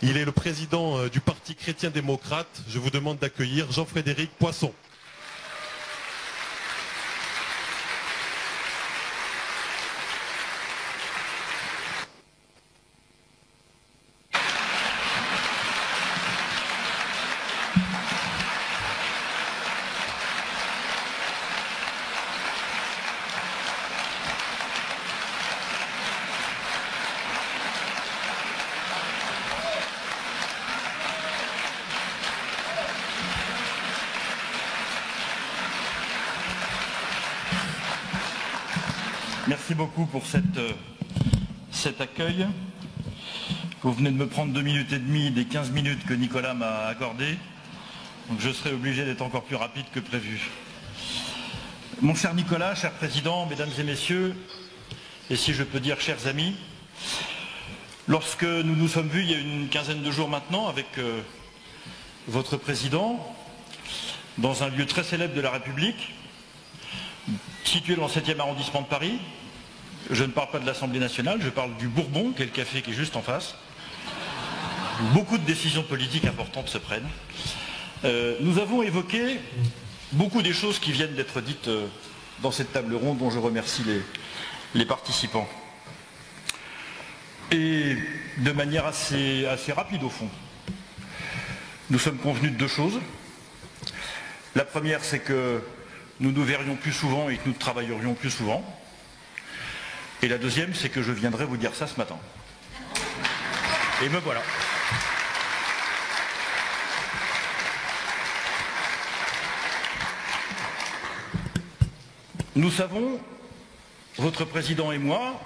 Il est le président du Parti chrétien-démocrate. Je vous demande d'accueillir Jean-Frédéric Poisson. Merci beaucoup pour cet accueil. Vous venez de me prendre 2 minutes et demie des 15 minutes que Nicolas m'a accordées. Donc je serai obligé d'être encore plus rapide que prévu. Mon cher Nicolas, cher président, mesdames et messieurs, et si je peux dire chers amis, lorsque nous nous sommes vus il y a une quinzaine de jours maintenant avec votre président, dans un lieu très célèbre de la République, situé dans le 7e arrondissement de Paris, je ne parle pas de l'Assemblée nationale, je parle du Bourbon, qui est le café qui est juste en face. Beaucoup de décisions politiques importantes se prennent. Nous avons évoqué beaucoup des choses qui viennent d'être dites dans cette table ronde, dont je remercie les participants. Et de manière assez rapide au fond. Nous sommes convenus de 2 choses. La première, c'est que nous nous verrions plus souvent et que nous travaillerions plus souvent. Et la deuxième, c'est que je viendrai vous dire ça ce matin. Et me voilà. Nous savons, votre président et moi,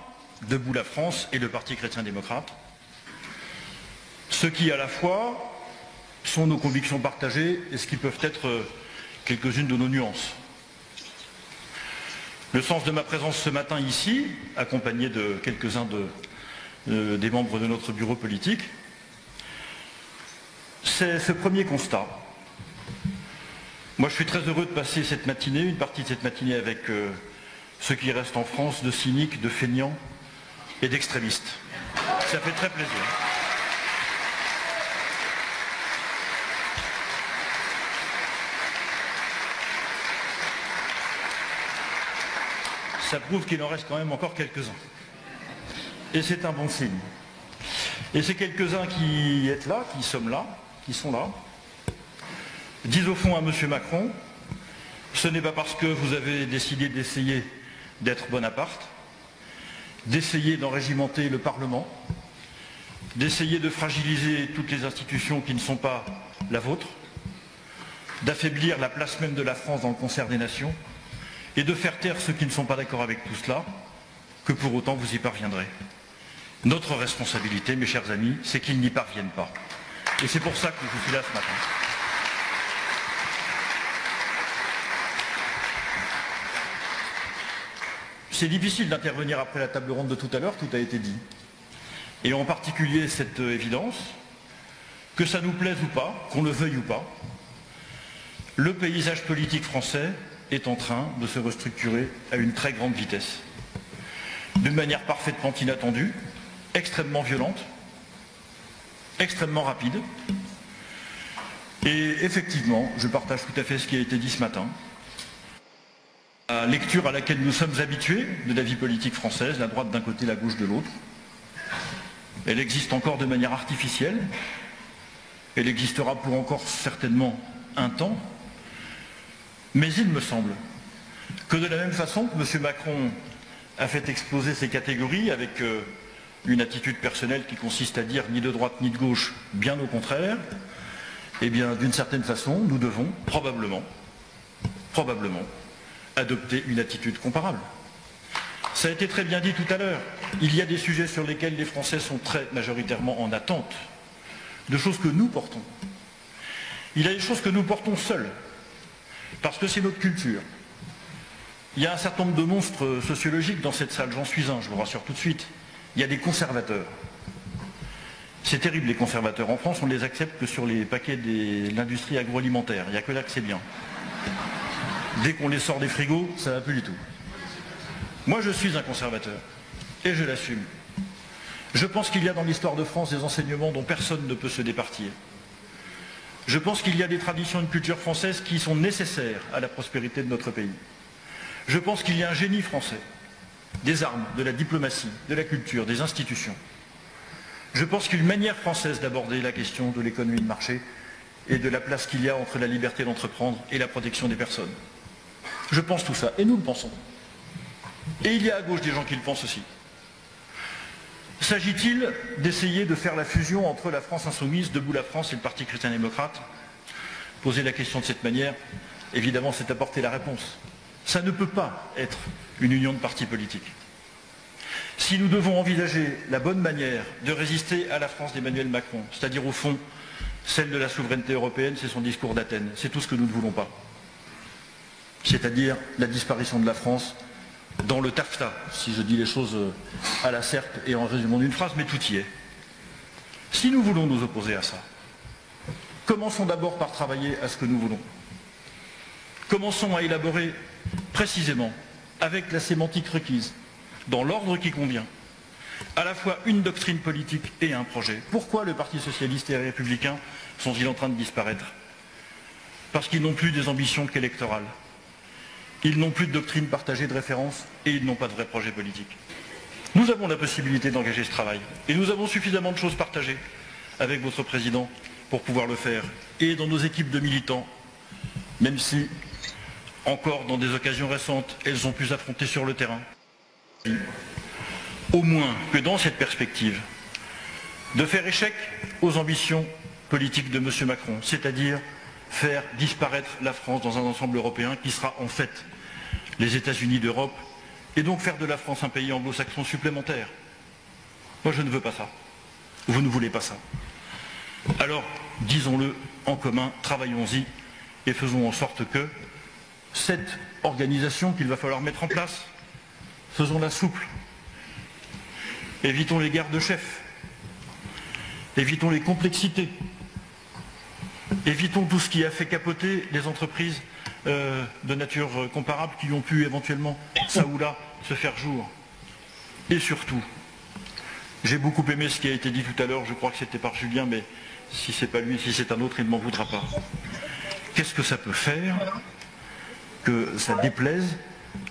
Debout la France et le Parti chrétien-démocrate, ce qui à la fois sont nos convictions partagées et ce qui peuvent être quelques-unes de nos nuances. Le sens de ma présence ce matin ici, accompagné de quelques-uns des membres de notre bureau politique, c'est ce premier constat. Moi, je suis très heureux de passer cette matinée, une partie de cette matinée avec ceux qui restent en France, de cyniques, de feignants et d'extrémistes. Ça fait très plaisir. Ça prouve qu'il en reste quand même encore quelques-uns. Et c'est un bon signe. Et ces quelques-uns qui êtes là, qui sont là, disent au fond à M. Macron, ce n'est pas parce que vous avez décidé d'essayer d'être Bonaparte, d'essayer d'enrégimenter le Parlement, d'essayer de fragiliser toutes les institutions qui ne sont pas la vôtre, d'affaiblir la place même de la France dans le concert des nations, et de faire taire ceux qui ne sont pas d'accord avec tout cela, que pour autant vous y parviendrez. Notre responsabilité, mes chers amis, c'est qu'ils n'y parviennent pas. Et c'est pour ça que je suis là ce matin. C'est difficile d'intervenir après la table ronde de tout à l'heure, tout a été dit. Et en particulier cette évidence, que ça nous plaise ou pas, qu'on le veuille ou pas, le paysage politique français est en train de se restructurer à une très grande vitesse. D'une manière parfaitement inattendue, extrêmement violente, extrêmement rapide. Et effectivement, je partage tout à fait ce qui a été dit ce matin. La lecture à laquelle nous sommes habitués de la vie politique française, la droite d'un côté, la gauche de l'autre, elle existe encore de manière artificielle. Elle existera pour encore certainement un temps. Mais il me semble que de la même façon que M. Macron a fait exploser ces catégories avec une attitude personnelle qui consiste à dire ni de droite ni de gauche, bien au contraire, eh bien d'une certaine façon, nous devons probablement adopter une attitude comparable. Ça a été très bien dit tout à l'heure. Il y a des sujets sur lesquels les Français sont très majoritairement en attente de choses que nous portons. Il y a des choses que nous portons seuls. Parce que c'est notre culture. Il y a un certain nombre de monstres sociologiques dans cette salle, j'en suis un, je vous rassure tout de suite. Il y a des conservateurs. C'est terrible les conservateurs. En France, on ne les accepte que sur les paquets de l'industrie agroalimentaire. Il n'y a que là que c'est bien. Dès qu'on les sort des frigos, ça ne va plus du tout. Moi, je suis un conservateur. Et je l'assume. Je pense qu'il y a dans l'histoire de France des enseignements dont personne ne peut se départir. Je pense qu'il y a des traditions et une culture française qui sont nécessaires à la prospérité de notre pays. Je pense qu'il y a un génie français, des armes, de la diplomatie, de la culture, des institutions. Je pense qu'il y a une manière française d'aborder la question de l'économie de marché et de la place qu'il y a entre la liberté d'entreprendre et la protection des personnes. Je pense tout ça, et nous le pensons. Et il y a à gauche des gens qui le pensent aussi. S'agit-il d'essayer de faire la fusion entre la France insoumise, Debout la France et le Parti chrétien-démocrate? Poser la question de cette manière, évidemment, c'est apporter la réponse. Ça ne peut pas être une union de partis politiques. Si nous devons envisager la bonne manière de résister à la France d'Emmanuel Macron, c'est-à-dire au fond, celle de la souveraineté européenne, c'est son discours d'Athènes. C'est tout ce que nous ne voulons pas. C'est-à-dire la disparition de la France dans le taffetas, si je dis les choses à la serpe et en résumant d'une phrase, mais tout y est. Si nous voulons nous opposer à ça, commençons d'abord par travailler à ce que nous voulons. Commençons à élaborer précisément, avec la sémantique requise, dans l'ordre qui convient, à la fois une doctrine politique et un projet. Pourquoi le Parti socialiste et les Républicains sont-ils en train de disparaître? Parce qu'ils n'ont plus des ambitions qu'électorales. Ils n'ont plus de doctrine partagée de référence et ils n'ont pas de vrai projet politique. Nous avons la possibilité d'engager ce travail et nous avons suffisamment de choses partagées avec votre président pour pouvoir le faire et dans nos équipes de militants, même si, encore dans des occasions récentes, elles ont pu s'affronter sur le terrain. Au moins que dans cette perspective, de faire échec aux ambitions politiques de M. Macron, c'est-à-dire faire disparaître la France dans un ensemble européen qui sera en fait les États-Unis d'Europe, et donc faire de la France un pays anglo-saxon supplémentaire. Moi, je ne veux pas ça. Vous ne voulez pas ça. Alors, disons-le en commun, travaillons-y et faisons en sorte que cette organisation qu'il va falloir mettre en place, faisons-la souple. Évitons les guerres de chefs. Évitons les complexités. Évitons tout ce qui a fait capoter les entreprises de nature comparable qui ont pu éventuellement, ça ou là, se faire jour. Et surtout, j'ai beaucoup aimé ce qui a été dit tout à l'heure, je crois que c'était par Julien, mais si c'est pas lui, si c'est un autre, il ne m'en voudra pas. Qu'est-ce que ça peut faire que ça déplaise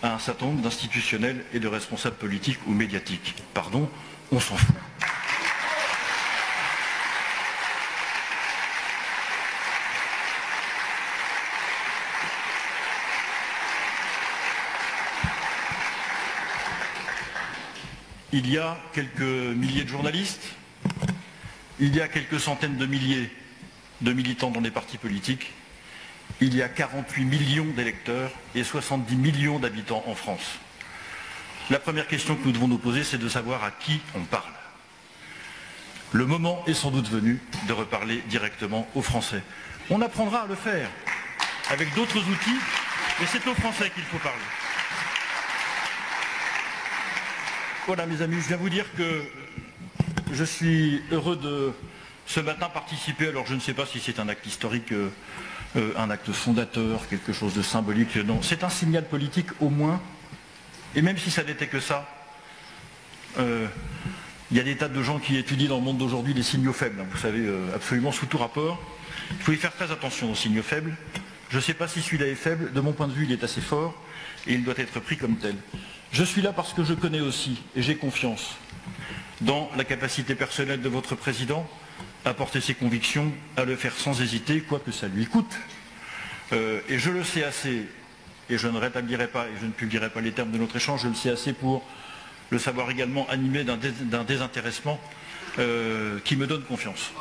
à un certain nombre d'institutionnels et de responsables politiques ou médiatiques? Pardon, on s'en fout. Il y a quelques milliers de journalistes, il y a quelques centaines de milliers de militants dans les partis politiques, il y a 48 millions d'électeurs et 70 millions d'habitants en France. La première question que nous devons nous poser, c'est de savoir à qui on parle. Le moment est sans doute venu de reparler directement aux Français. On apprendra à le faire avec d'autres outils, mais c'est aux Français qu'il faut parler. Voilà mes amis, je viens vous dire que je suis heureux de ce matin participer, alors je ne sais pas si c'est un acte historique, un acte fondateur, quelque chose de symbolique, non, c'est un signal politique au moins, et même si ça n'était que ça, il y a des tas de gens qui étudient dans le monde d'aujourd'hui les signaux faibles, vous savez, absolument sous tout rapport, il faut y faire très attention aux signaux faibles, je ne sais pas si celui-là est faible, de mon point de vue il est assez fort, et il doit être pris comme tel. Je suis là parce que je connais aussi, et j'ai confiance, dans la capacité personnelle de votre président à porter ses convictions, à le faire sans hésiter, quoi que ça lui coûte. Et je le sais assez, et je ne rétablirai pas, et je ne publierai pas les termes de notre échange, je le sais assez pour le savoir également animé d'un désintéressement qui me donne confiance.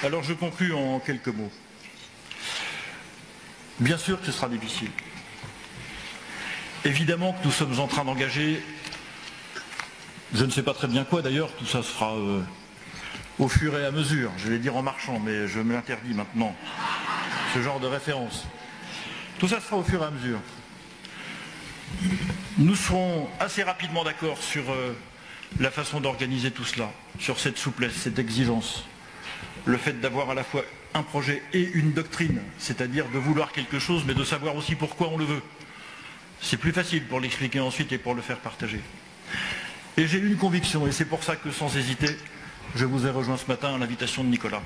Alors je conclus en quelques mots. Bien sûr que ce sera difficile. Évidemment que nous sommes en train d'engager, je ne sais pas très bien quoi d'ailleurs, tout ça se fera au fur et à mesure, je vais dire en marchant, mais je me l'interdis maintenant, ce genre de référence. Tout ça se fera au fur et à mesure. Nous serons assez rapidement d'accord sur la façon d'organiser tout cela, sur cette souplesse, cette exigence, le fait d'avoir à la fois un projet et une doctrine, c'est-à-dire de vouloir quelque chose, mais de savoir aussi pourquoi on le veut. C'est plus facile pour l'expliquer ensuite et pour le faire partager. Et j'ai une conviction, et c'est pour ça que sans hésiter, je vous ai rejoint ce matin à l'invitation de Nicolas.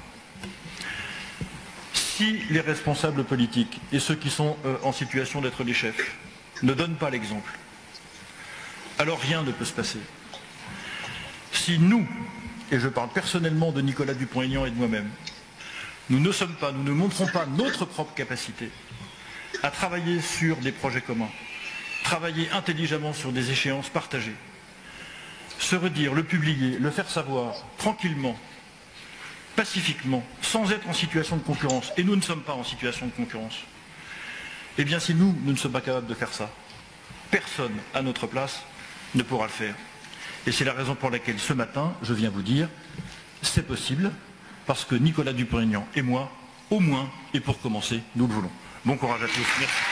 Si les responsables politiques et ceux qui sont en situation d'être les chefs ne donnent pas l'exemple, alors rien ne peut se passer. Si nous, et je parle personnellement de Nicolas Dupont-Aignan et de moi-même, nous ne montrons pas notre propre capacité à travailler sur des projets communs, travailler intelligemment sur des échéances partagées, se redire, le publier, le faire savoir, tranquillement, pacifiquement, sans être en situation de concurrence, et nous ne sommes pas en situation de concurrence, eh bien si nous ne sommes pas capables de faire ça, personne à notre place ne pourra le faire. Et c'est la raison pour laquelle ce matin, je viens vous dire, c'est possible, parce que Nicolas Dupont-Aignan et moi, au moins, et pour commencer, nous le voulons. Bon courage à tous. Merci.